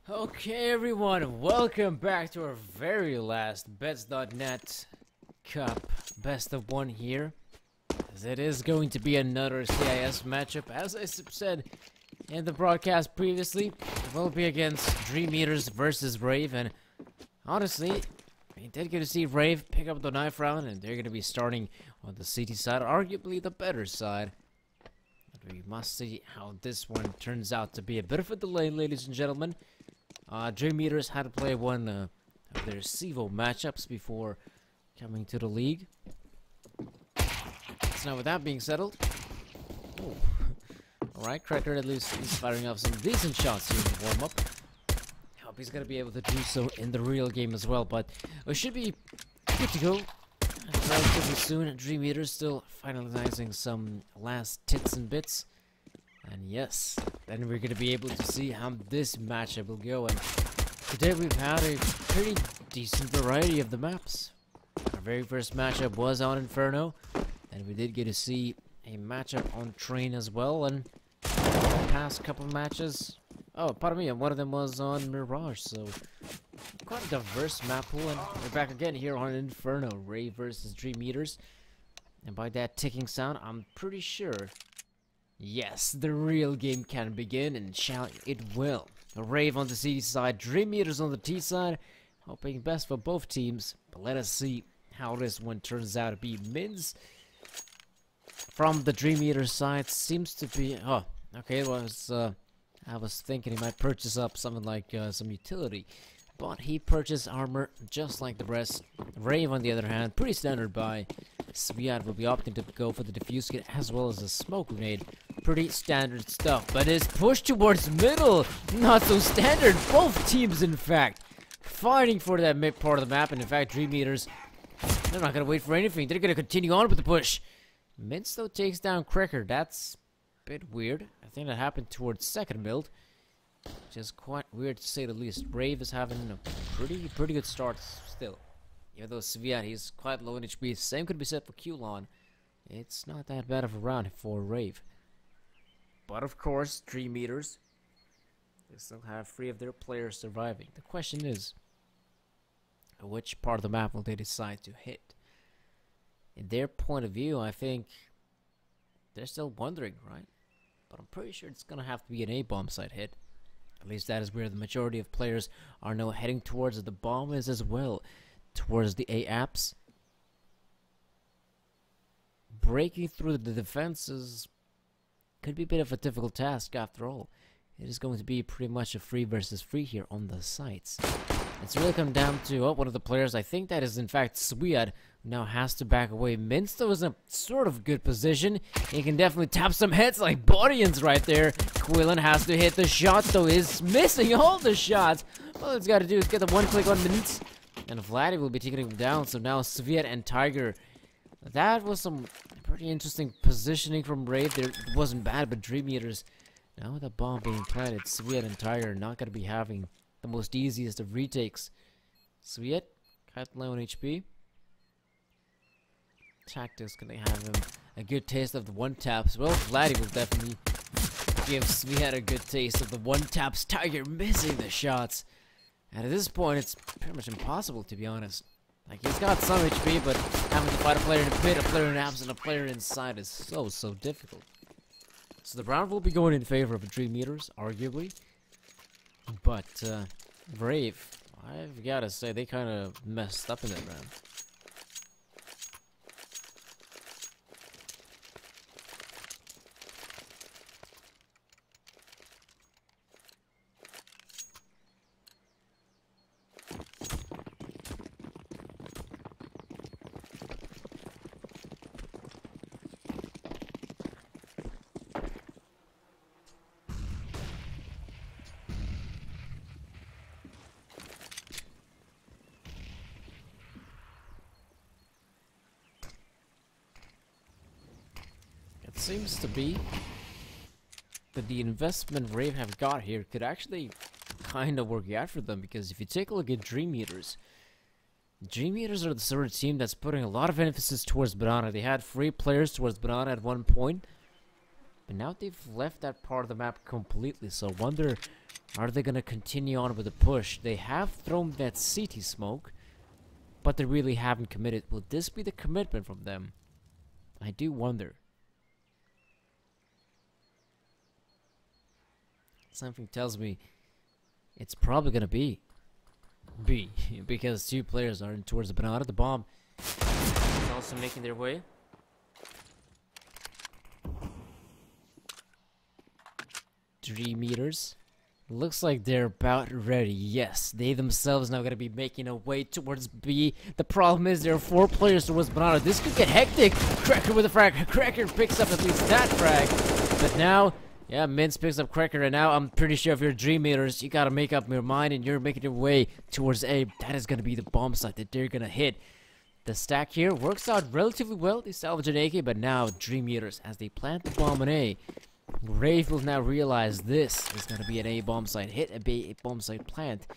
Okay, everyone, welcome back to our very last Bets.net Cup Best of One here. As it is going to be another CIS matchup. As I said in the broadcast previously, it will be against DreamEaters versus RAVE. And honestly, we did get to see RAVE pick up the knife round, and they're going to be starting on the CT side, arguably the better side. But we must see how this one turns out to be. A bit of a delay, ladies and gentlemen. DreamEaters had to play one of their CEVO matchups before coming to the league. So now with that being settled, alright, Cracker at least is firing off some decent shots here in the warm-up. Hope he's going to be able to do so in the real game as well, but we should be good to go relatively soon. DreamEaters still finalizing some last tits and bits. And yes, then we're going to be able to see how this matchup will go. And today we've had a pretty decent variety of the maps. Our very first matchup was on Inferno, and we did get to see a matchup on Train as well. And the past couple of matches, pardon me, and one of them was on Mirage. So quite a diverse map pool, and we're back again here on Inferno, RAVE versus DreamEaters. And by that ticking sound, I'm pretty sure, yes, the real game can begin, and it will. A RAVE on the C side, DreamEaters on the T side. Hoping best for both teams, but let us see how this one turns out to be. Mins from the DreamEaters side seems to be... Oh, okay, I was thinking he might purchase up something like some utility, but he purchased armor just like the rest. RAVE, on the other hand, pretty standard buy. Sviat will be opting to go for the defuse kit as well as a smoke grenade. Pretty standard stuff, but his push towards middle, not so standard. Both teams, in fact, fighting for that mid part of the map. And in fact, DreamEaters, they're not going to wait for anything. They're going to continue on with the push. Mints, though, takes down Cracker. That's a bit weird. I think that happened towards second build, which is quite weird to say the least. RAVE is having a pretty good start still. Even though Sviat, he's quite low in HP. Same could be said for Qlon. It's not that bad of a round for RAVE. But of course, DreamEaters, they still have 3 of their players surviving. The question is, which part of the map will they decide to hit? In their point of view, I think they're still wondering, right? But I'm pretty sure it's going to have to be an A-bomb site hit. At least that is where the majority of players are now heading towards. The bomb is as well towards the A-apps. Breaking through the defenses could be a bit of a difficult task after all. It is going to be pretty much a free versus free here on the sites. It's really come down to one of the players, I think that is in fact Swiad, who now has to back away. Minsto is in a sort of good position. He can definitely tap some heads like Bodians right there. Quillen has to hit the shot, though is missing all the shots. All he's got to do is get the one click on Mints, and Vladdy will be taking him down. So now Sviat and Tiger. That was some pretty interesting positioning from RAVE. There, it wasn't bad, but DreamEaters, now with the bomb being planted, Sviat and Tiger are not going to be having the most easiest of retakes. Sviat, quite low on HP. Tactics gonna have him a good taste of the one taps. Well, Vladdy will definitely give Sviat a good taste of the one taps. Tiger missing the shots. And at this point, it's pretty much impossible, to be honest. Like, he's got some HP, but having to fight a player in the pit, a player in apps, and a player inside is so difficult. So the round will be going in favor of DreamEaters, arguably. But RAVE, I've got to say, they kind of messed up in that round. Seems to be that the investment RAVE have got here could actually kind of work out for them, because if you take a look at DreamEaters are the sort of team that's putting a lot of emphasis towards Banana. They had 3 players towards Banana at one point, but now they've left that part of the map completely. So I wonder Are they gonna continue on with the push? They have thrown that CT smoke, but they really haven't committed. Will this be the commitment from them? I do wonder. Something tells me it's probably gonna be B, because two players are in towards the banana. The bomb is also making their way. DreamEaters. Looks like they're about ready. Yes, they themselves now gonna be making a way towards B. The problem is there are 4 players towards banana. This could get hectic. Cracker with a frag. Cracker picks up at least that frag. But now, yeah, Mince picks up Cracker, and now I'm pretty sure if you're DreamEaters, you gotta make up your mind and you're making your way towards A. That is gonna be the bomb site that they're gonna hit. The stack here works out relatively well. They salvage an AK, but now DreamEaters, as they plant the bomb on A, RAVE will now realize this is going to be an A bomb site hit, a B bomb site plant.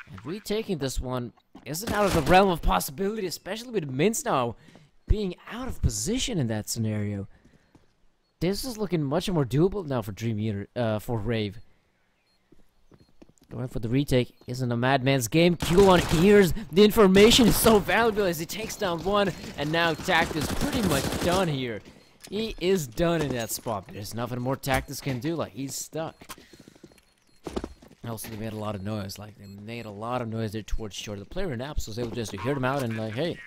And retaking this one isn't out of the realm of possibility, especially with Mince now being out of position in that scenario. This is looking much more doable now for for RAVE. Going for the retake isn't a madman's game. Q1 hears the information is so valuable as he takes down one, and now Tact is pretty much done here. He is done in that spot. There's nothing more Tactus can do. Like, he's stuck. Also, they made a lot of noise. Like, they made a lot of noise there towards shore. The player in Apps was able just to hear them out and like, hey,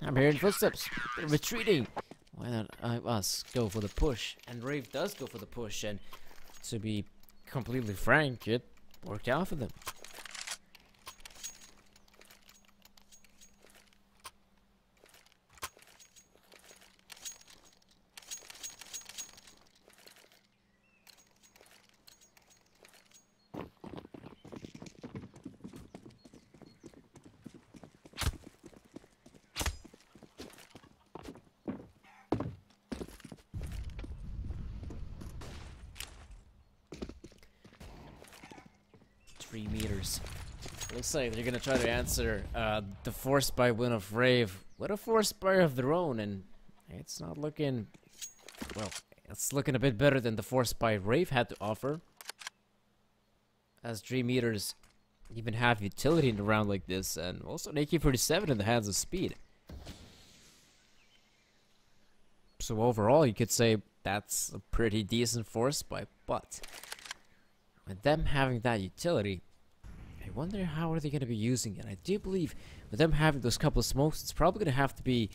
I'm hearing footsteps. They're retreating. Why not us go for the push? And RAVE does go for the push. And to be completely frank, it worked out for them. DreamEaters. Looks like they're gonna try to answer the forced buy win of RAVE with a forced buy of their own, and it's not looking well. It's looking a bit better than the forced buy RAVE had to offer, as DreamEaters even have utility in a round like this, and also an AK-47 in the hands of Speed. So overall, you could say that's a pretty decent forced buy, but with them having that utility, I wonder how are they going to be using it. I do believe with them having those couple of smokes, it's probably going to have to be,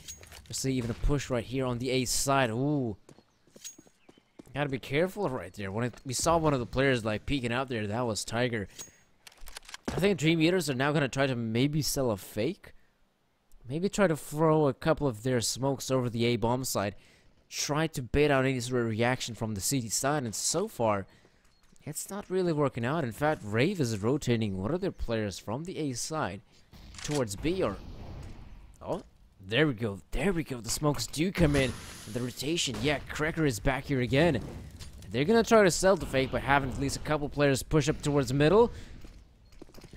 let's say, even a push right here on the A side. Ooh, gotta be careful right there. When we saw one of the players like peeking out there, that was Tiger. I think DreamEaters are now going to try to maybe sell a fake. Maybe try to throw a couple of their smokes over the A bomb side. Try to bait out any sort of reaction from the CT side, and so far, it's not really working out. In fact, RAVE is rotating one of their players from the A side towards B, or... Oh, there we go. There we go. The smokes do come in. The rotation. Yeah, Cracker is back here again. They're going to try to sell the fake by having at least a couple players push up towards middle.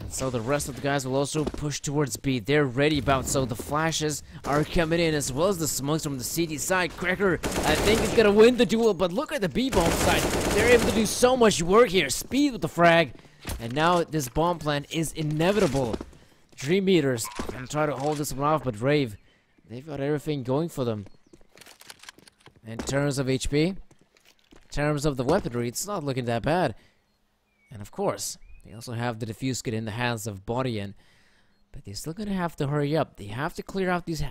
And so the rest of the guys will also push towards B. They're ready about, so the flashes are coming in as well as the smokes from the CT side. Cracker, I think, is going to win the duel, but look at the B bomb side. They're able to do so much work here. Speed with the frag. And now this bomb plant is inevitable. DreamEaters going to try to hold this one off, but RAVE, they've got everything going for them. In terms of HP, in terms of the weaponry, it's not looking that bad. And of course, they also have the defuse kit in the hands of Bodyan, but they're still gonna have to hurry up. They have to clear out these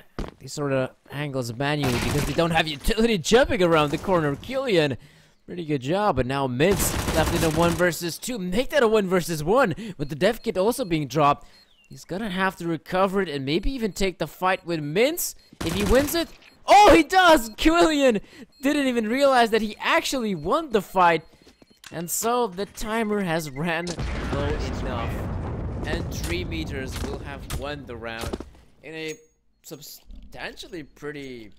sort of angles manually because they don't have utility jumping around the corner. Killian, pretty good job, but now Mince left in a 1 versus 2. Make that a 1 versus 1 with the dev kit also being dropped. He's gonna have to recover it and maybe even take the fight with Mince if he wins it. Oh, he does! Killian didn't even realize that he actually won the fight. And so the timer has ran low enough, and DreamEaters will have won the round in a substantially pretty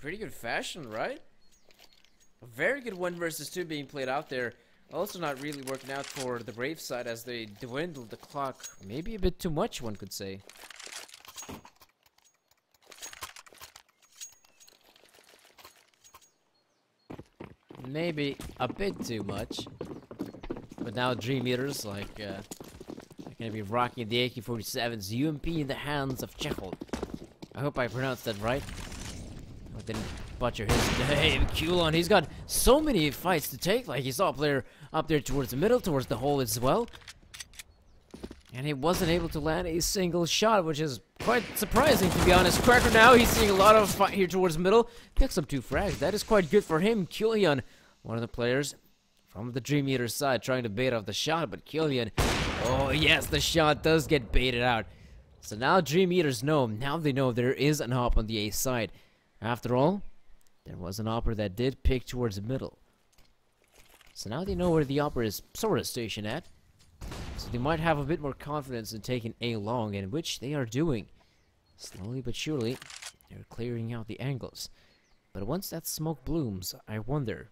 good fashion, right? A very good 1 versus 2 being played out there. Also not really working out for the RAVE side as they dwindled the clock. Maybe a bit too much, one could say. Maybe a bit too much. But now DreamEaters, like, they're gonna be rocking the AK-47's UMP in the hands of Chekhov. I hope I pronounced that right. I didn't butcher his name. Kulon, he's got so many fights to take. Like, he saw a player up there towards the middle, towards the hole as well. And he wasn't able to land a single shot, which is quite surprising, to be honest. Cracker now, he's seeing a lot of fight here towards the middle. Picks up 2 frags. That is quite good for him. Kulon, one of the players from the DreamEaters side, trying to bait off the shot, but Kulon, oh yes, the shot does get baited out. So now DreamEaters know, now they know there is an op on the A side. After all, there was an opper that did pick towards the middle. So now they know where the opper is sort of stationed at. So they might have a bit more confidence in taking A long, and which they are doing. Slowly but surely, they're clearing out the angles. But once that smoke blooms, I wonder,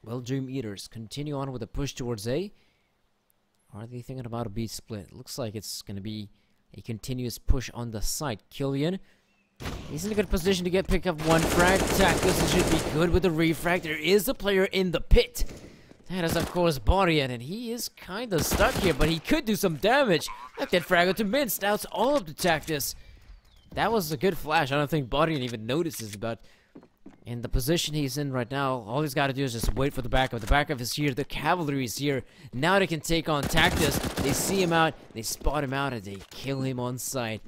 will DreamEaters continue on with a push towards A? Or are they thinking about a B split? Looks like it's going to be a continuous push on the site. Killian, he's in a good position to get pick up 1 frag. Tactus should be good with the refrag. There is a player in the pit. That is, of course, Borian, and he is kind of stuck here, but he could do some damage. Like that frag to Mince. Now it's all up to Tactus. That was a good flash. I don't think Borian even notices, but in the position he's in right now, all he's got to do is just wait for the backup. The backup is here. The cavalry is here. Now they can take on Tactus. They see him out. They spot him out, and they kill him on sight.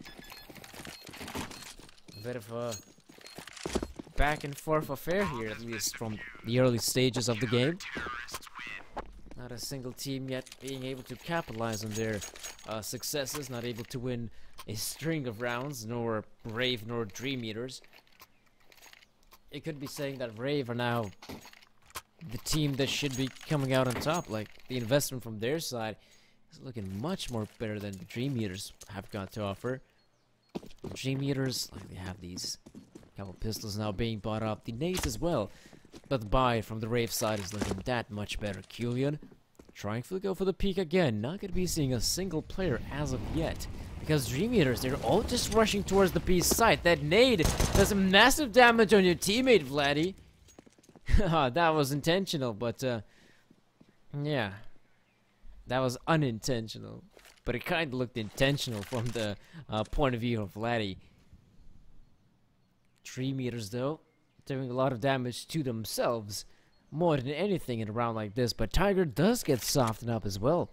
A bit of a back and forth affair here, at least from the early stages of the game. Not a single team yet being able to capitalize on their successes, not able to win a string of rounds, nor RAVE nor DreamEaters. It could be saying that RAVE are now the team that should be coming out on top. Like, the investment from their side is looking much more better than the DreamEaters have got to offer. The DreamEaters, like, they have these couple pistols now being bought up, the nades as well. But the buy from the RAVE side is looking that much better. Kulian trying to go for the peak again. Not going to be seeing a single player as of yet. Because DreamEaters, they're all just rushing towards the B site. That nade does massive damage on your teammate, Vladdy. That was intentional, but yeah. That was unintentional. But it kind of looked intentional from the point of view of Vladdy. DreamEaters, though, doing a lot of damage to themselves more than anything in a round like this. But Tiger does get softened up as well.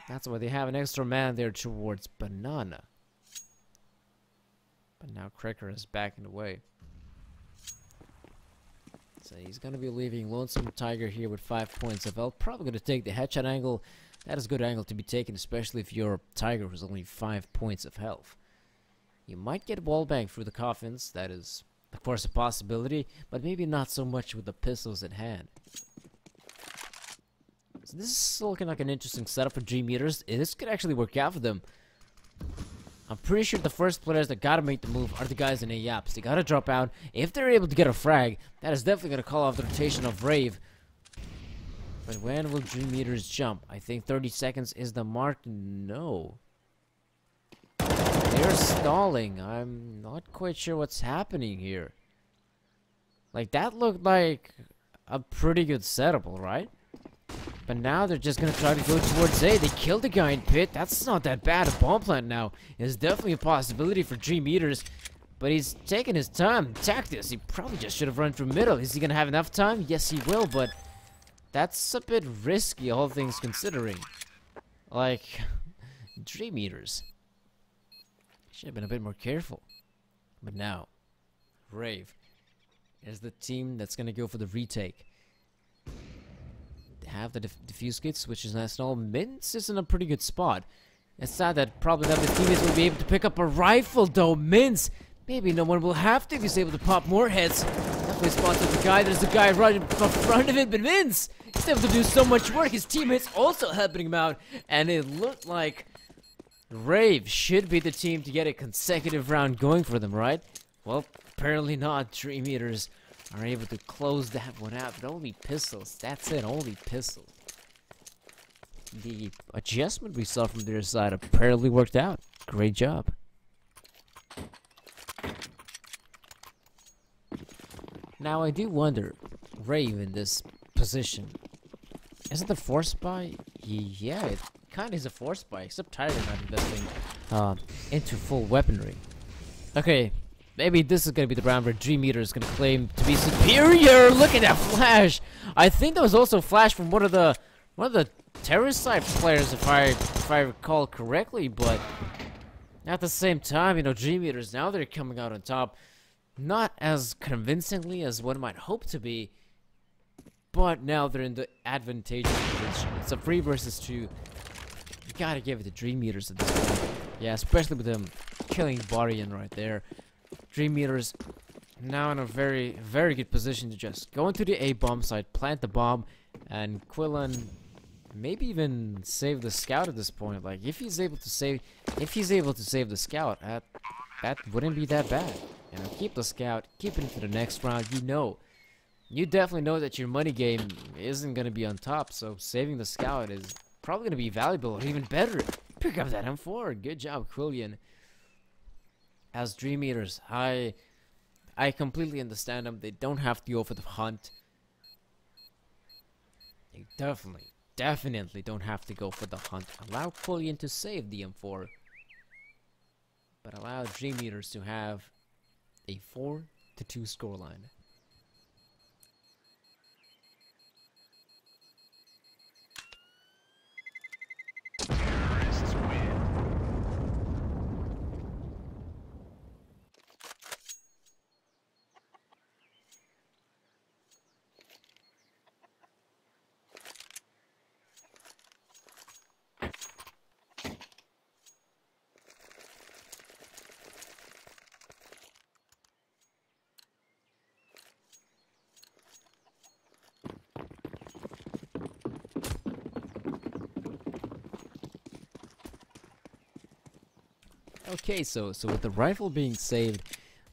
That's why they have an extra man there towards Banana. But now Cracker is backing away. So he's going to be leaving Lonesome Tiger here with 5 points of health. Probably going to take the headshot angle. That is a good angle to be taken, especially if you're Tiger who's only 5 points of health. You might get wallbang through the coffins. That is, of course, a possibility. But maybe not so much with the pistols at hand. So this is looking like an interesting setup for DreamEaters. This could actually work out for them. I'm pretty sure the first players that gotta make the move are the guys in AYAPS. They gotta drop out. If they're able to get a frag, that is definitely gonna call off the rotation of RAVE. But when will DreamEaters jump? I think 30 seconds is the mark. No. They're stalling. I'm not quite sure what's happening here. Like, that looked like a pretty good setup, alright? But now they're just gonna try to go towards A. They killed the guy in pit. That's not that bad. A bomb plant now is definitely a possibility for DreamEaters. But he's taking his time. Tactus, he probably just should have run through middle. Is he gonna have enough time? Yes, he will, but that's a bit risky, all things considering. Like, DreamEaters should have been a bit more careful. But now, RAVE is the team that's gonna go for the retake. Have the defuse kits, which is nice and all. Mince is in a pretty good spot. It's sad that probably none of his teammates will be able to pick up a rifle, though. Mince, maybe no one will have to if he's able to pop more heads. Definitely spots the guy. There's a guy right in front of him, but Mince, he's able to do so much work. His teammates also helping him out, and it looked like RAVE should be the team to get a consecutive round going for them, right? Well, apparently not. DreamEaters are able to close that one out, but only pistols. That's it, only pistols. The adjustment we saw from their side apparently worked out. Great job. Now I do wonder, RAVE in this position, Is it the force buy? Yeah, it kind of is a force buy, except Tiger not investing into full weaponry. Okay, maybe this is gonna be the round where DreamEater is gonna claim to be superior. Look at that flash! I think that was also a flash from one of the terrorist side players, if I recall correctly. But at the same time, you know, DreamEaters now they're coming out on top, not as convincingly as one might hope to be. But now they're in the advantageous position. It's a 3 versus 2. You gotta give it to DreamEaters at this point. Yeah, especially with them killing Barian right there. DreamEaters now in a very, very good position to just go into the A bomb site, plant the bomb, and Quillen maybe even save the scout at this point. Like if he's able to save the scout, that wouldn't be that bad. You know, keep the scout, keep it into the next round. You definitely know that your money game isn't going to be on top, so saving the scout is probably going to be valuable, or even better. Pick up that M4. Good job, Quillian. As DreamEaters, I completely understand them. They don't have to go for the hunt. They definitely don't have to go for the hunt. Allow Quillian to save the M4, but allow DreamEaters to have a 4-2 scoreline. Okay, so with the rifle being saved,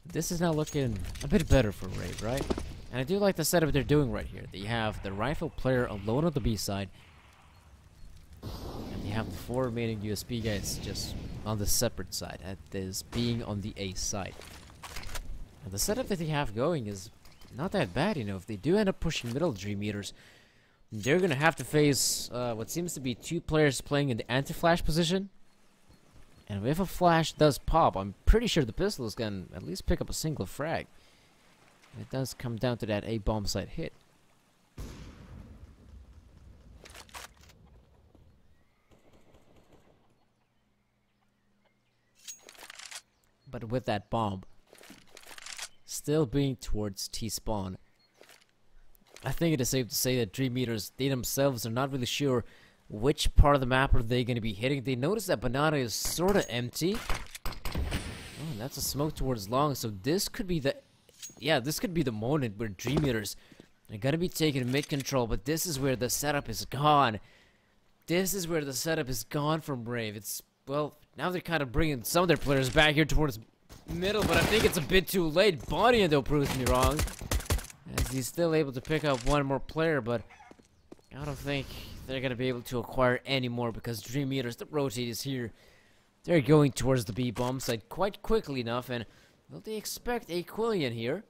this is now looking a bit better for RAVE, right? And I do like the setup they're doing right here. They have the rifle player alone on the B side, and they have the 4 remaining USB guys just on the separate side, at this being on the A side. And the setup that they have going is not that bad, you know. If they do end up pushing middle DreamEaters, they're gonna have to face what seems to be 2 players playing in the anti-flash position. And if a flash does pop, I'm pretty sure the pistol is gonna at least pick up a single frag. And it does come down to that A bomb site hit. But with that bomb still being towards T-spawn, I think it is safe to say that DreamEaters, they themselves are not really sure which part of the map are they going to be hitting. They notice that banana is sort of empty. Oh, and that's a smoke towards long. So this could be the, this could be the moment where DreamEaters are going to be taking mid control. But this is where the setup is gone. This is where the setup is gone from RAVE. It's, well, now they're kind of bringing some of their players back here towards middle, but I think it's a bit too late. Bonnie, though, proves me wrong, as he's still able to pick up one more player, but I don't think they're going to be able to acquire any more because DreamEaters, the rotate is here. They're going towards the B bomb site quite quickly enough, and will they expect a Quillian here?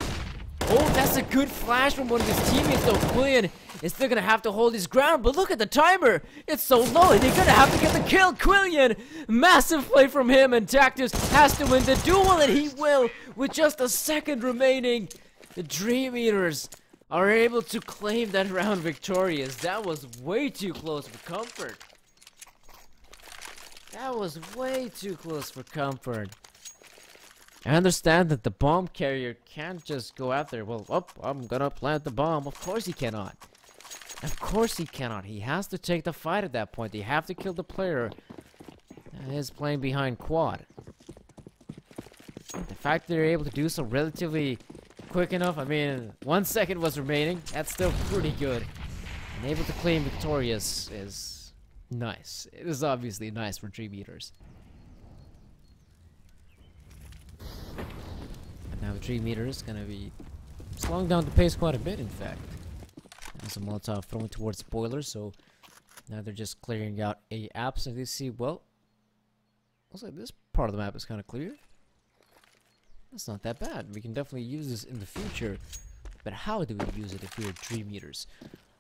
Oh, that's a good flash from one of his teammates, though. Quillian is still going to have to hold his ground, but look at the timer. It's so low, and they're going to have to get the kill. Quillian, massive play from him, and Tactus has to win the duel, and he will with just a second remaining. The DreamEaters are able to claim that round victorious. That was way too close for comfort. That was way too close for comfort. I understand that the bomb carrier can't just go out there. Well, I'm gonna plant the bomb. Of course he cannot. Of course he cannot. He has to take the fight at that point. They have to kill the player that is playing behind quad. The fact that they're able to do so relatively quick enough, I mean, 1 second was remaining. That's still pretty good. And able to claim victorious is nice. It is obviously nice for DreamEaters. And now DreamEaters is gonna be slowing down the pace quite a bit, in fact. There's a Molotov thrown towards spoilers, so now they're just clearing out A apps, and they see, well, looks like this part of the map is kind of clear. That's not that bad. We can definitely use this in the future. But how do we use it if we're DreamEaters?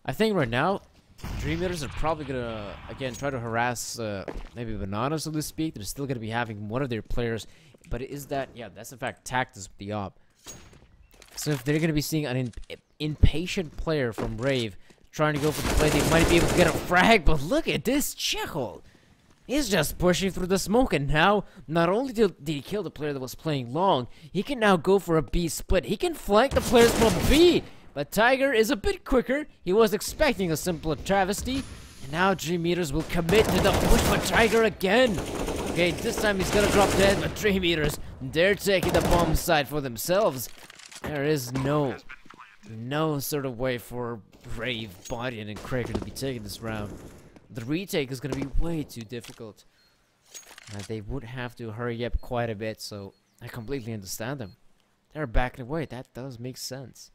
I think right now, DreamEaters are probably gonna, again, try to harass maybe Banana, so to speak. They're still gonna be having one of their players, but is that, yeah, that's in fact tactics with the op. So if they're gonna be seeing an impatient player from RAVE trying to go for the play, they might be able to get a frag, but look at this Chehol. He's just pushing through the smoke, and now, not only did he kill the player that was playing long, he can now go for a B split. He can flank the players from B, but Tiger is a bit quicker. He was expecting a simpler travesty, and now DreamEaters will commit to the push for Tiger again. Okay, this time he's gonna drop dead, but DreamEaters, they're taking the bomb site for themselves. There is no sort of way for RAVE, Bodian, and Cracker to be taking this round. The retake is going to be way too difficult. They would have to hurry up quite a bit, so I completely understand them. They're backing away. That does make sense.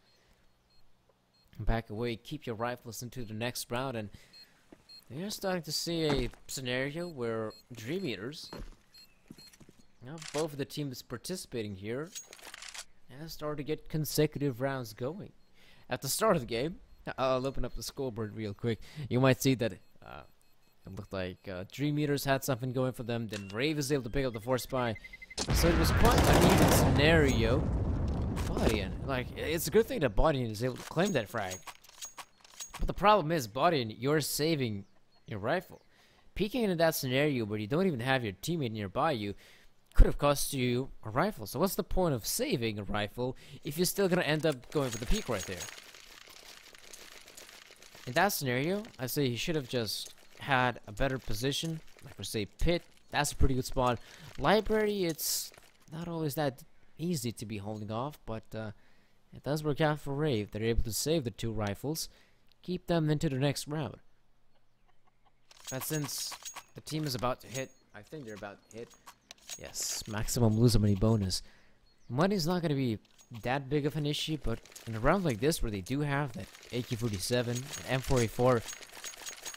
Back away, keep your rifles into the next round, and you're starting to see a scenario where DreamEaters, both of the teams participating here, have started to get consecutive rounds going. At the start of the game, I'll open up the scoreboard real quick. You might see that it looked like DreamEaters had something going for them. Then RAVE is able to pick up the force buy. So it was quite an even scenario. Bodian, like, it's a good thing that Bodian is able to claim that frag. But the problem is, Bodian, you're saving your rifle. Peeking into that scenario where you don't even have your teammate nearby you could have cost you a rifle. So what's the point of saving a rifle if you're still gonna end up going for the peak right there? In that scenario, I say he should have just had a better position, like we say pit. That's a pretty good spot. Library, it's not always that easy to be holding off, but it does work out for RAVE. They're able to save the 2 rifles, keep them into the next round. But since the team is about to hit, I think they're about to hit, yes, maximum loser money bonus. Money's not going to be that big of an issue, but in a round like this where they do have that AK-47 and M4A4,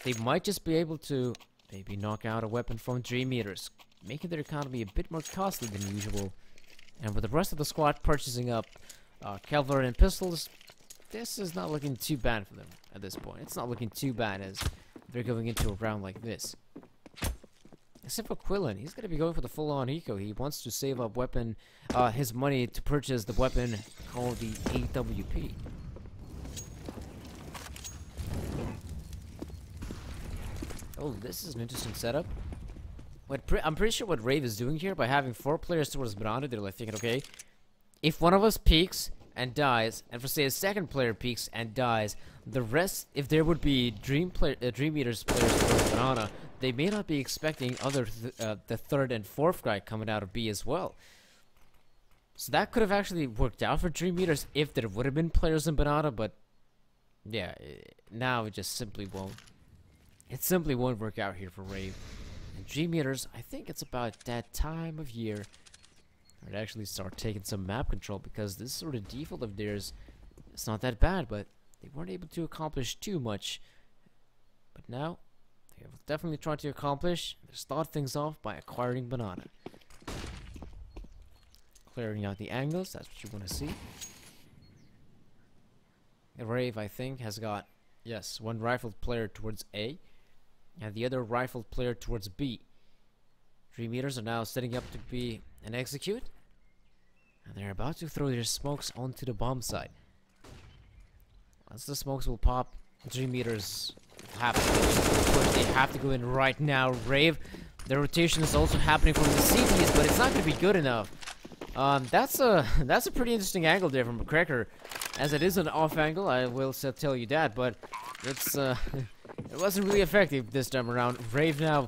they might just be able to maybe knock out a weapon from DreamEaters, making their economy a bit more costly than usual. And with the rest of the squad purchasing up cavalry and pistols, this is not looking too bad for them at this point. It's not looking too bad as they're going into a round like this. Except for Quillen, he's going to be going for the full-on eco. He wants to save up his money to purchase the weapon called the AWP. Oh, this is an interesting setup. I'm pretty sure what RAVE is doing here, by having 4 players towards Banana, they're like thinking, okay, if one of us peeks and dies, and for say a second player peeks and dies, the rest, if there would be DreamEaters players towards Banana, they may not be expecting the third and fourth guy coming out of B as well. So that could have actually worked out for DreamEaters if there would have been players in Banana, but yeah, now it just simply won't. It simply won't work out here for RAVE. And DreamEaters, I think it's about that time of year where they actually start taking some map control, because this sort of default of theirs, it's not that bad, but they weren't able to accomplish too much. But now, they will definitely try to accomplish and start things off by acquiring Banana. Clearing out the angles, that's what you want to see. RAVE, I think, has got, yes, 1 rifled player towards A, and the other rifled player towards B. DreamEaters are now setting up to be an execute, and they're about to throw their smokes onto the bomb site. Once the smokes will pop, DreamEaters have to, they have to go in right now. RAVE, the rotation is also happening from the CTs, but it's not going to be good enough. That's a pretty interesting angle there from Cracker, as it is an off angle. I will tell you that, but it's it wasn't really effective this time around. RAVE now,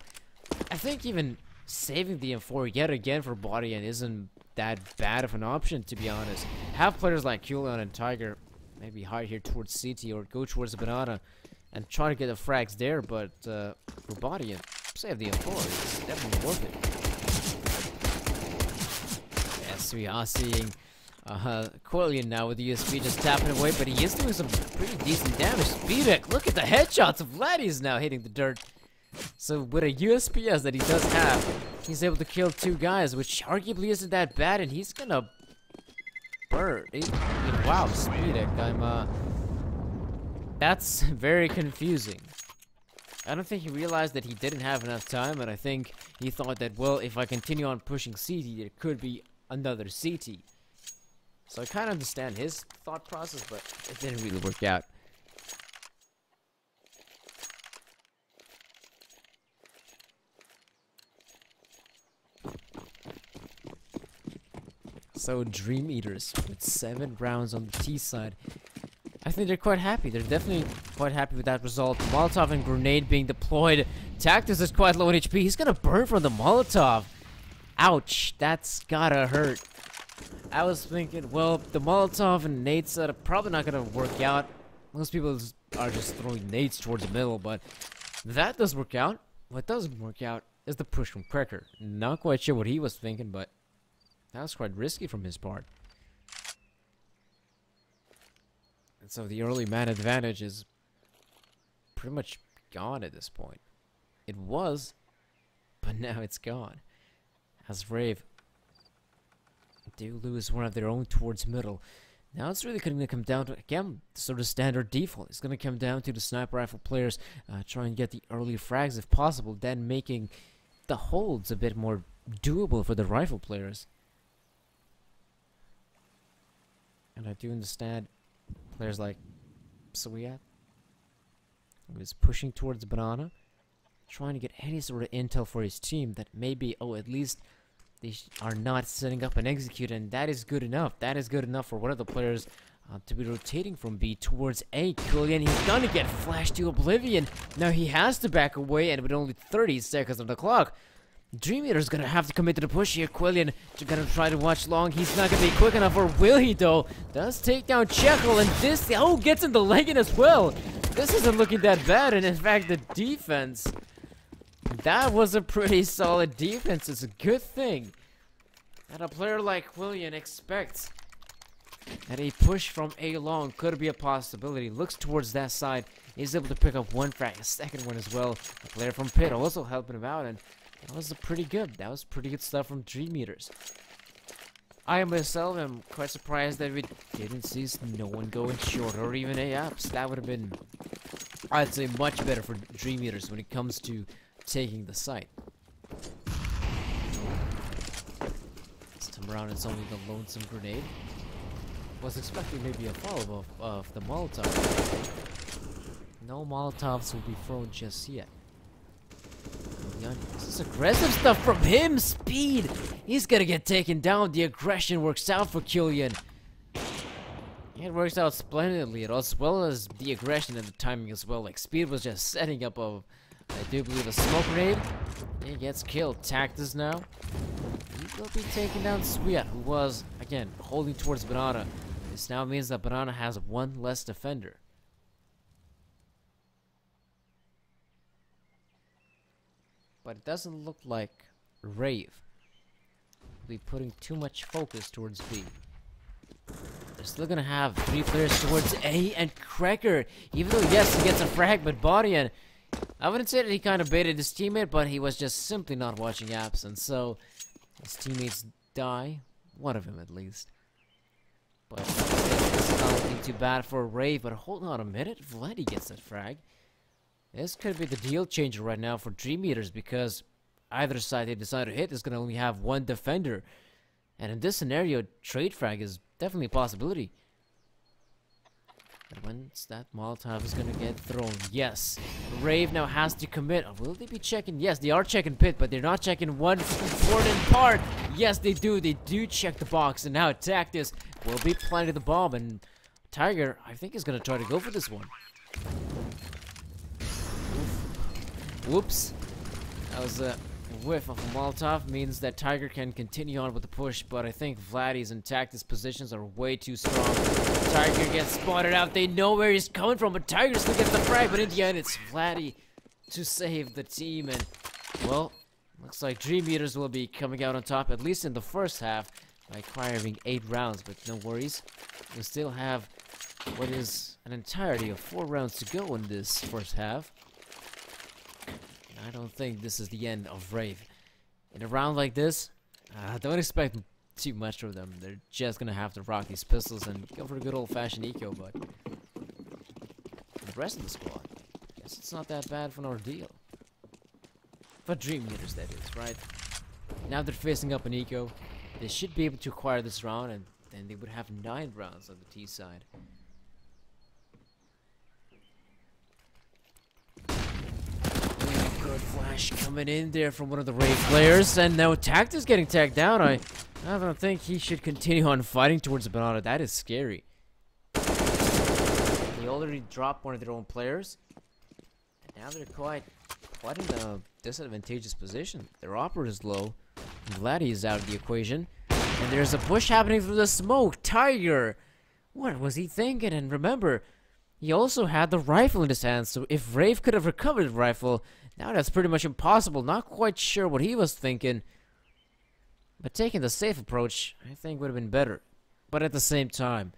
I think even saving the M4 yet again for Bodian isn't that bad of an option, to be honest. Have players like Kulan and Tiger maybe hide here towards CT or go towards the Banana and try to get the frags there, but for Bodian, save the M4. It's definitely worth it. Yes, we are seeing Quillian now with the USB just tapping away, but he is doing some pretty decent damage. Speedek, look at the headshots of Vladdy's now hitting the dirt. So with a USPS that he does have, he's able to kill 2 guys, which arguably isn't that bad, and he's gonna burn. Wow, Speedek, that's very confusing. I don't think he realized that he didn't have enough time, and I think he thought that, well, if I continue on pushing CT, there could be another CT. So I kind of understand his thought process, but it didn't really work out. So DreamEaters with 7 rounds on the T side. I think they're quite happy. They're definitely quite happy with that result. Molotov and grenade being deployed. Tactus is quite low in HP. He's gonna burn from the Molotov. Ouch, that's gotta hurt. I was thinking, well, the Molotov and nades are probably not gonna work out. Most people are just throwing nades towards the middle, but that does work out. What doesn't work out is the push from Cracker. Not quite sure what he was thinking, but that was quite risky from his part. And so the early man advantage is pretty much gone at this point. It was, but now it's gone. As RAVE do lose one of their own towards middle. Now it's really going to come down to, again, sort of standard default. It's going to come down to the sniper rifle players trying to get the early frags if possible, then making the holds a bit more doable for the rifle players. And I do understand players like Suyat, who is pushing towards Banana, trying to get any sort of intel for his team that maybe, oh, at least they are not setting up and execute, and that is good enough. That is good enough for one of the players to be rotating from B towards A. Quillian, he's gonna get flashed to oblivion. Now he has to back away, and with only 30 seconds on the clock, DreamEaters gonna have to commit to the push here. Quillian gonna try to watch long. He's not gonna be quick enough, or will he though? Does take down Chekhov, and this, oh, gets in the leg in as well. This isn't looking that bad, and in fact the defense, that was a pretty solid defense. It's a good thing that a player like Quillian expects that a push from A long could be a possibility. Looks towards that side, is able to pick up one frag, a second one as well. A player from Pit also helping him out, and that was pretty good. That was pretty good stuff from DreamEaters. I myself am quite surprised that we didn't see no one going short or even A-ups. That would have been, I'd say, much better for DreamEaters when it comes to taking the site. This time around it's only the lonesome grenade. Was expecting maybe a follow-up of the Molotov. No Molotovs will be thrown just yet. This is aggressive stuff from him. Speed. He's gonna get taken down. The aggression works out for Quillian. It works out splendidly, as well as the aggression and the timing as well. Like, Speed was just setting up a, I do believe, a smoke grenade. He gets killed. Tactus now. He will be taking down Suyat, who was, again, holding towards Banana. This now means that Banana has one less defender. But it doesn't look like RAVE will be putting too much focus towards B. They're still gonna have 3 players towards A, and Cracker, even though yes he gets a frag, but Bodian, I wouldn't say that he kind of baited his teammate, but he was just simply not watching apps, and so his teammates die, one of them at least. But it's not looking too bad for RAVE. But hold on a minute, Vladdy gets that frag. This could be the deal changer right now for DreamEaters, because either side they decide to hit is going to only have one defender. And in this scenario, trade frag is definitely a possibility. And when's that Molotov is going to get thrown? Yes. RAVE now has to commit. Will they be checking? Yes, they are checking Pit, but they're not checking one important part. Yes, they do. They do check the box. And now Tactus will be planting the bomb. And Tiger, I think, is going to try to go for this one. Whoops. That was a whiff of a Molotov. Means that Tiger can continue on with the push, but I think Vladdy's and Tactus positions are way too strong. Tiger gets spotted out. They know where he's coming from, but Tiger still gets the frag. But in the end, it's Vladdy to save the team. And, well, looks like DreamEaters will be coming out on top, at least in the first half, by acquiring 8 rounds. But no worries. We still have what is an entirety of 4 rounds to go in this first half. I don't think this is the end of RAVE. In a round like this, don't expect too much from them. They're just gonna have to rock these pistols and go for a good old-fashioned eco, but the rest of the squad Guess it's not that bad of an ordeal. For DreamEaters, that is, right? Now they're facing up an eco. They should be able to acquire this round, and then they would have 9 rounds on the T side. Really good flash coming in there from one of the RAVE players, and now Tact is getting tagged down. I don't think he should continue on fighting towards the banana. That is scary. They already dropped one of their own players, and now they're quite in a disadvantageous position. Their operator is low. Vladdy is out of the equation. And there's a push happening through the smoke. Tiger! What was he thinking? And remember, he also had the rifle in his hands. So if RAVE could have recovered the rifle, now that's pretty much impossible. Not quite sure what he was thinking. But taking the safe approach, I think would have been better. But at the same time,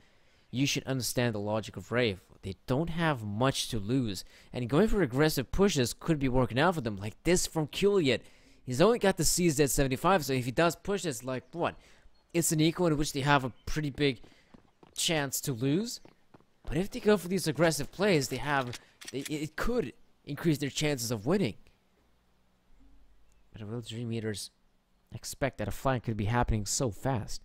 you should understand the logic of RAVE. They don't have much to lose. And going for aggressive pushes could be working out for them. Like this from Killian. He's only got the CZ 75, so if he does push this, like what? It's an eco in which they have a pretty big chance to lose. But if they go for these aggressive plays, it could increase their chances of winning. But will DreamEaters expect that a fight could be happening so fast?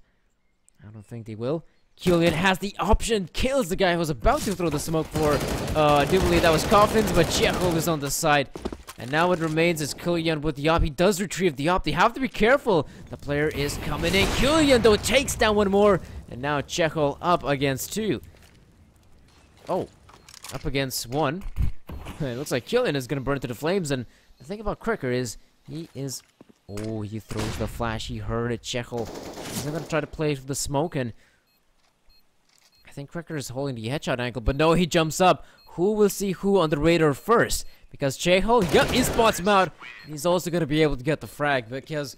I don't think they will. Killian has the option, kills the guy who was about to throw the smoke for, I do believe that was Coffins, but Chekhov is on the side. And now what remains is Killian with the op. He does retrieve the op. They have to be careful. The player is coming in. Killian, though, takes down one more. And now Chekhov up against 2. Oh, up against 1. It looks like Killian is going to burn to the flames. And the thing about Cracker is, he throws the flash. He heard it. Chekhov is going to try to play with the smoke. And I think Cracker is holding the headshot angle. But no, he jumps up. Who will see who on the radar first? Because Chekhov, yep, he spots him out. He's also going to be able to get the frag. Because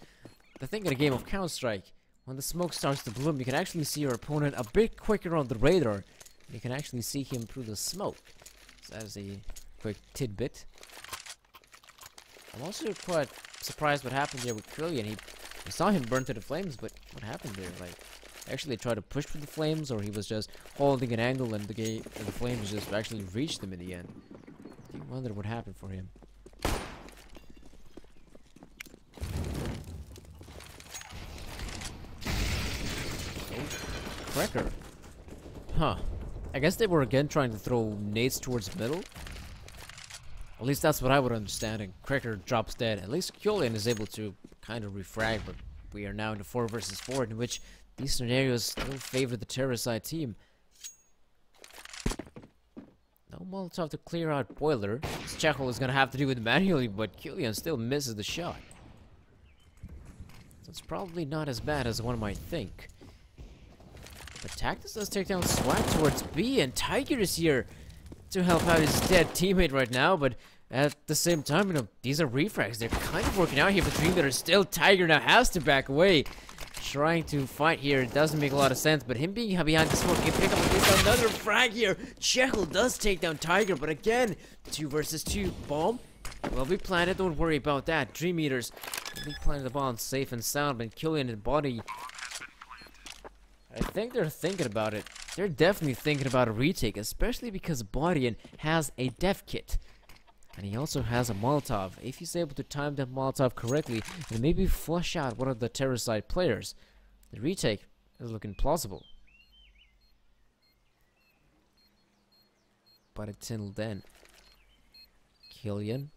the thing in a game of Counter-Strike, when the smoke starts to bloom, you can actually see your opponent a bit quicker on the radar. You can actually see him through the smoke. So that is a quick tidbit. I'm also quite surprised what happened there with Killian. I saw him burn to the flames, but what happened there? Like, actually tried to push for the flames, or he was just holding an angle and the flames just actually reached him in the end. I wonder what happened for him. Oh, Cracker. Huh. I guess they were again trying to throw nades towards the middle. At least that's what I would understand. And Cracker drops dead. At least Killian is able to kind of refrag, but we are now in the 4 versus 4, in which these scenarios still favor the terrorist side team. No Molotov to clear out Boiler. Chekhov is going to have to do it manually, but Killian still misses the shot. So it's probably not as bad as one might think. But Tactus does take down Swag towards B, and Tiger is here to help out his dead teammate right now, but at the same time, you know, these are refrags. They're kind of working out here for DreamEaters. Still, Tiger now has to back away. Trying to fight here, it doesn't make a lot of sense, but him being behind the smoke, he can pick up at least another frag here. Chekhov does take down Tiger, but again, 2 versus 2. Bomb will be planted, don't worry about that. DreamEaters will be planting the bomb safe and sound, but Killian and Body, I think they're thinking about it. They're definitely thinking about a retake, especially because Bodian has a dev kit. And he also has a Molotov. If he's able to time that Molotov correctly and maybe flush out one of the terrorist side players, the retake is looking plausible. But until then, Killian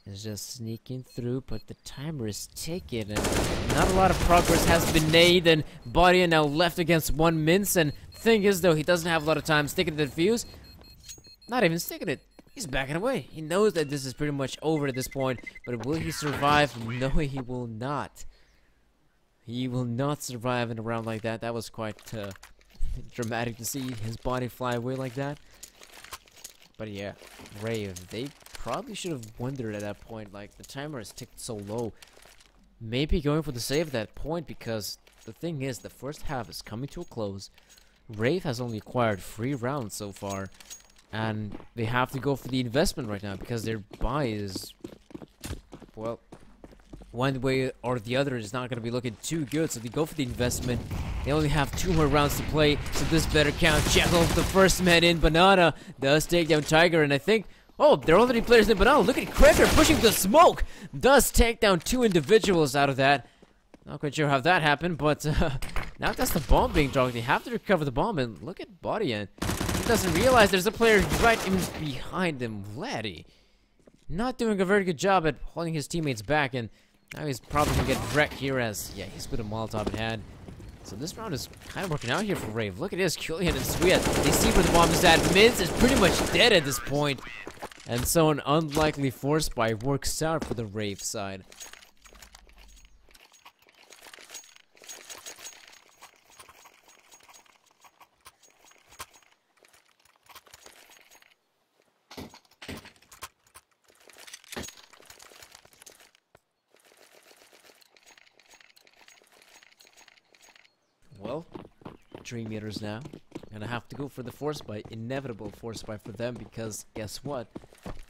is just sneaking through, but the timer is ticking and not a lot of progress has been made, and Bodian now left against 1 mince, and thing is though, he doesn't have a lot of time sticking to the fuse. Not even sticking it. He's backing away. He knows that this is pretty much over at this point, but will he survive? No, he will not. He will not survive in a round like that. That was quite dramatic to see his body fly away like that. But yeah, RAVE, they probably should have wondered at that point, like the timer has ticked so low. Maybe going for the save at that point, because the thing is, the first half is coming to a close. RAVE has only acquired 3 rounds so far. And they have to go for the investment right now because their buy is, well, one way or the other is not going to be looking too good. So they go for the investment. They only have 2 more rounds to play, so this better count. Chekhov, the first man in. Banana does take down Tiger, and I think, Oh, there are already players in Banana. Look at Cracker pushing the smoke. Does take down 2 individuals out of that. Not quite sure how that happened, but now that's the bomb being dropped. They have to recover the bomb, and look at Body End. He doesn't realize there's a player right in behind him, Vladdy. Not doing a very good job at holding his teammates back, and now he's probably gonna get wrecked here as, yeah, he's put a Molotov in hand. So this round is kind of working out here for Rave. Look at this, Killian and Sweat. They see where the bomb is at. Minz is pretty much dead at this point. And so an unlikely force buy works out for the Rave side. Well, DreamEaters now gonna have to go for the force buy, inevitable force buy for them, because guess what?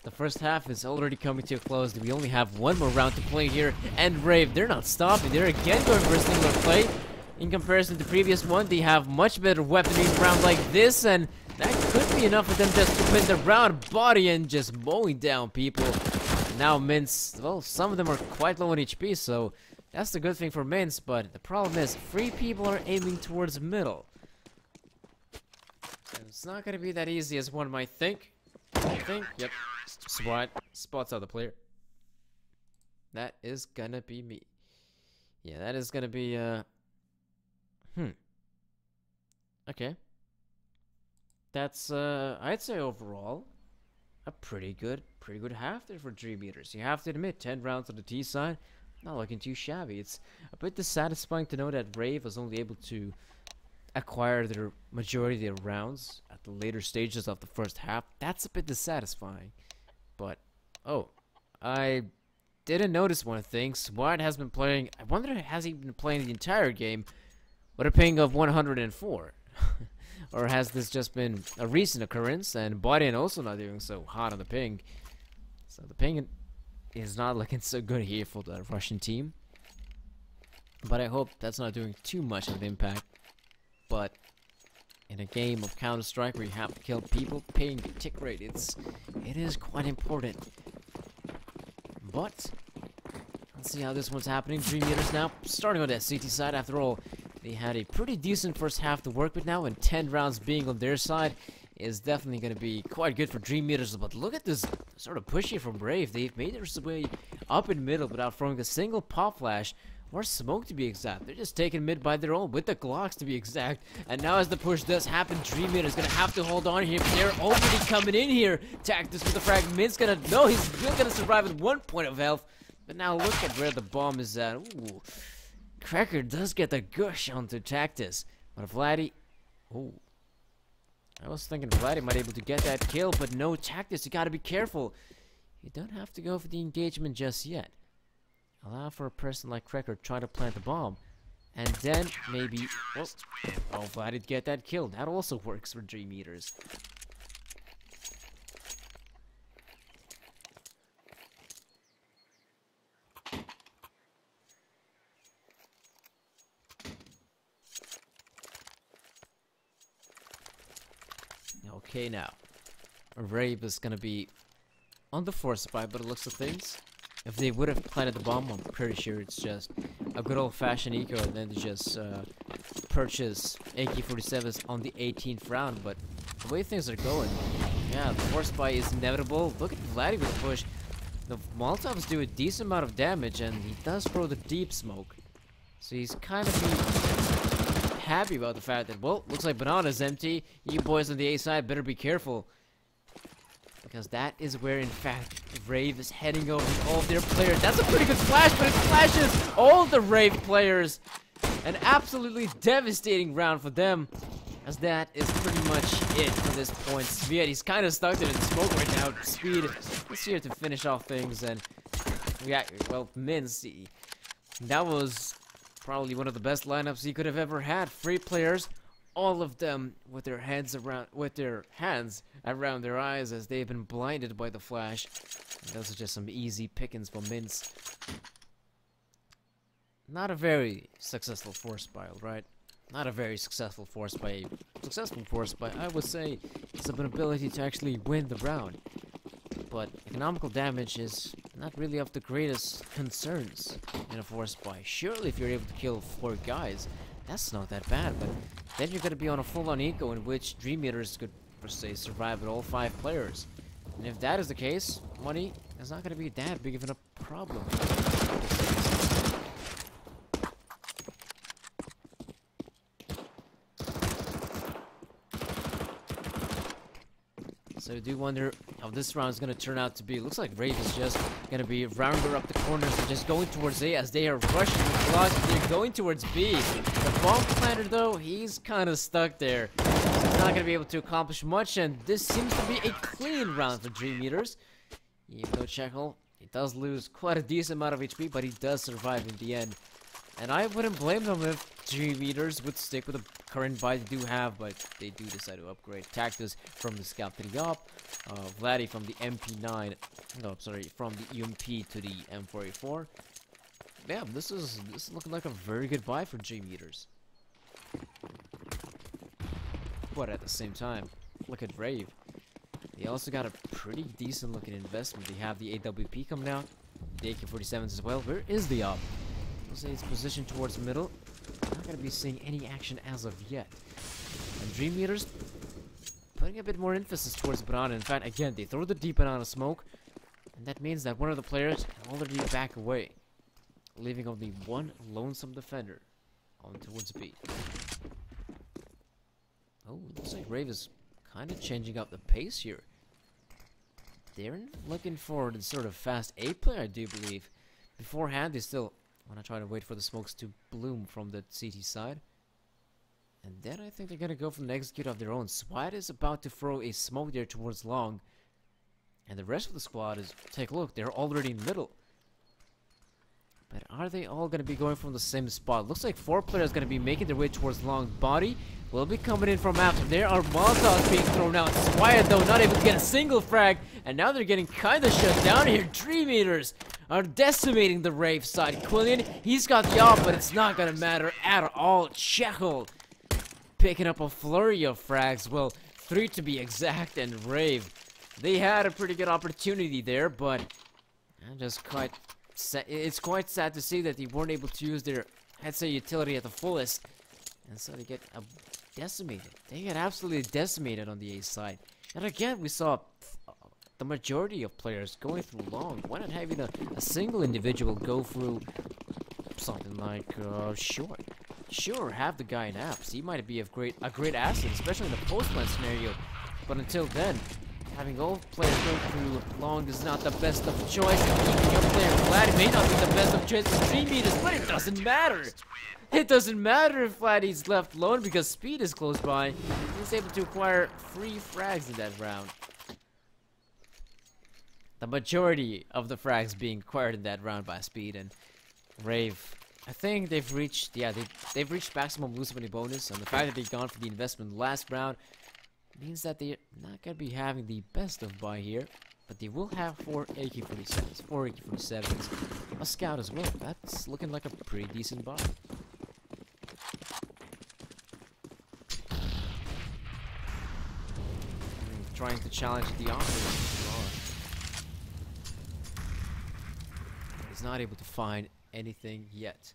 The first half is already coming to a close. We only have one more round to play here, and Rave, they're not stopping. They're again going for a singular play. In comparison to the previous one, they have much better weaponry round like this, and that could be enough for them just to win the round. Body and just mowing down people. Now Mince, well, some of them are quite low on HP, so that's the good thing for Mince, but the problem is 3 people are aiming towards middle. And it's not gonna be that easy as one might think. Yep. SWAT spots out the player. That is gonna be me. Yeah, that is gonna be okay. That's I'd say overall a pretty good half there for DreamEaters. You have to admit, 10 rounds on the T side, not looking too shabby. It's a bit dissatisfying to know that Rave was only able to acquire their majority of their rounds at the later stages of the first half. That's a bit dissatisfying. But, oh, I didn't notice one thing. SWAT has been playing, I wonder, has he been playing the entire game with a ping of 104? Or has this just been a recent occurrence, and Biden also not doing so hot on the ping? So the ping is not looking so good here for the Russian team. But I hope that's not doing too much of an impact. But in a game of Counter-Strike where you have to kill people, ping tick rate, it is quite important. But let's see how this one's happening. DreamEaters now starting on that CT side. After all, they had a pretty decent first half to work with now, and 10 rounds being on their side is definitely going to be quite good for DreamEaters. But look at this sort of push here from Brave. They've made their way up in middle without throwing a single pop flash or smoke, to be exact. They're just taking mid by their own, with the Glocks, to be exact. And now as the push does happen, DreamEaters gonna have to hold on here. They're already coming in here. Tactus with the frag. Mid's gonna, no, he's still gonna survive with 1 point of health. But now look at where the bomb is at. Ooh. Cracker does get the gush onto Tactus. But Vladdy, oh. I was thinking Vladdy might be able to get that kill, but no, Tactus, you gotta be careful. You don't have to go for the engagement just yet. Allow for a person like Cracker try to plant the bomb, and then maybe, oh, Vladdy did get that kill. That also works for DreamEaters. Okay, now Rave is gonna be on the force buy, but it looks of things. If they would have planted the bomb, I'm pretty sure it's just a good old-fashioned eco, and then they just purchase AK-47s on the 18th round. But the way things are going, yeah, the force buy is inevitable. Look at Vladdy with the push. The Molotovs do a decent amount of damage, and he does throw the deep smoke. So he's kind of happy about the fact that, well, looks like Banana's empty. You boys on the A side better be careful. Because that is where, in fact, Rave is heading over all of their players. That's a pretty good flash, but it flashes all the Rave players. An absolutely devastating round for them, as that is pretty much it for this point. Sviet, he's kind of stuck in the smoke right now. Speed is here to finish off things, and yeah, well, Minz, that was probably one of the best lineups he could have ever had. 3 players. All of them with their hands around their eyes as they've been blinded by the flash. And those are just some easy pickings for Minz. Not a very successful force buy, right? Not a very successful force buy. Successful force buy, I would say, it's an ability to actually win the round. but economical damage is not really of the greatest concerns in a forest buy. Surely if you're able to kill 4 guys, that's not that bad, but then you're gonna be on a full-on eco in which DreamEaters could, per se, survive with all 5 players. And if that is the case, money is not gonna be that big of a problem. So I do wonder how this round is going to turn out to be. Looks like RAVE is just going to be rounding up the corners and just going towards A as they are rushing the blocks. They're going towards B. The bomb planter, though, he's kind of stuck there. So he's not going to be able to accomplish much, and this seems to be a clean round for DreamEaters. Even though Chekhov, he does lose quite a decent amount of HP, but he does survive in the end. And I wouldn't blame them if DreamEaters would stick with the current buy they do have, but they do decide to upgrade Cactus from the Scout to the Op, Vladdy from the MP9, no, sorry, from the UMP to the M4A4. Yeah, this is looking like a very good buy for DreamEaters. But at the same time, look at RAVE. They also got a pretty decent looking investment. They have the AWP coming out, the AK-47s as well. Where is the Op? We'll say it's positioned towards the middle. Not going to be seeing any action as of yet. And DreamEaters putting a bit more emphasis towards banana. In fact, again, they throw the deep banana smoke, and that means that one of the players can already back away, leaving only one lonesome defender on towards B. Oh, looks like RAVE is kind of changing up the pace here. They're looking for the sort of fast A player, I do believe. Beforehand, they still want to try to wait for the smokes to bloom from the CT side. And then I think they're going to go for an execute of their own. SWAT is about to throw a smoke there towards long. And the rest of the squad is, take a look, they're already in middle. But are they all going to be going from the same spot? Looks like 4 players going to be making their way towards long. Body will be coming in from after. There are Molotovs being thrown out. SWAT, though, not able to get a single frag. And now they're getting kind of shut down here. DreamEaters are decimating the RAVE side. Quillian, he's got the op, but it's not going to matter at all. Chekhov picking up a flurry of frags. Well, 3 to be exact, and RAVE, they had a pretty good opportunity there, but just quite it's quite sad to see that they weren't able to use their, I'd say, utility at the fullest, and so they get decimated. They get absolutely decimated on the A side. And again, we saw the majority of players going through long. Why not having a single individual go through something like short? Sure, have the guy in apps. He might be a great asset, especially in the post-plan scenario. But until then, having all players go through long is not the best of choice. And keeping your player Vladdy may not be the best of choice for DreamEaters, but it doesn't matter. It doesn't matter if Vladdy's left alone because Speed is close by. He's able to acquire 3 frags in that round. The majority of the frags being acquired in that round by Speed, and RAVE, I think they've reached, yeah, they've reached maximum lose money bonus, and the fact that they've gone for the investment last round means that they're not going to be having the best of buy here, but they will have 4 AK-47s, 4 AK-47s, a scout as well. That's looking like a pretty decent buy. Trying to challenge the offer. He's not able to find anything yet.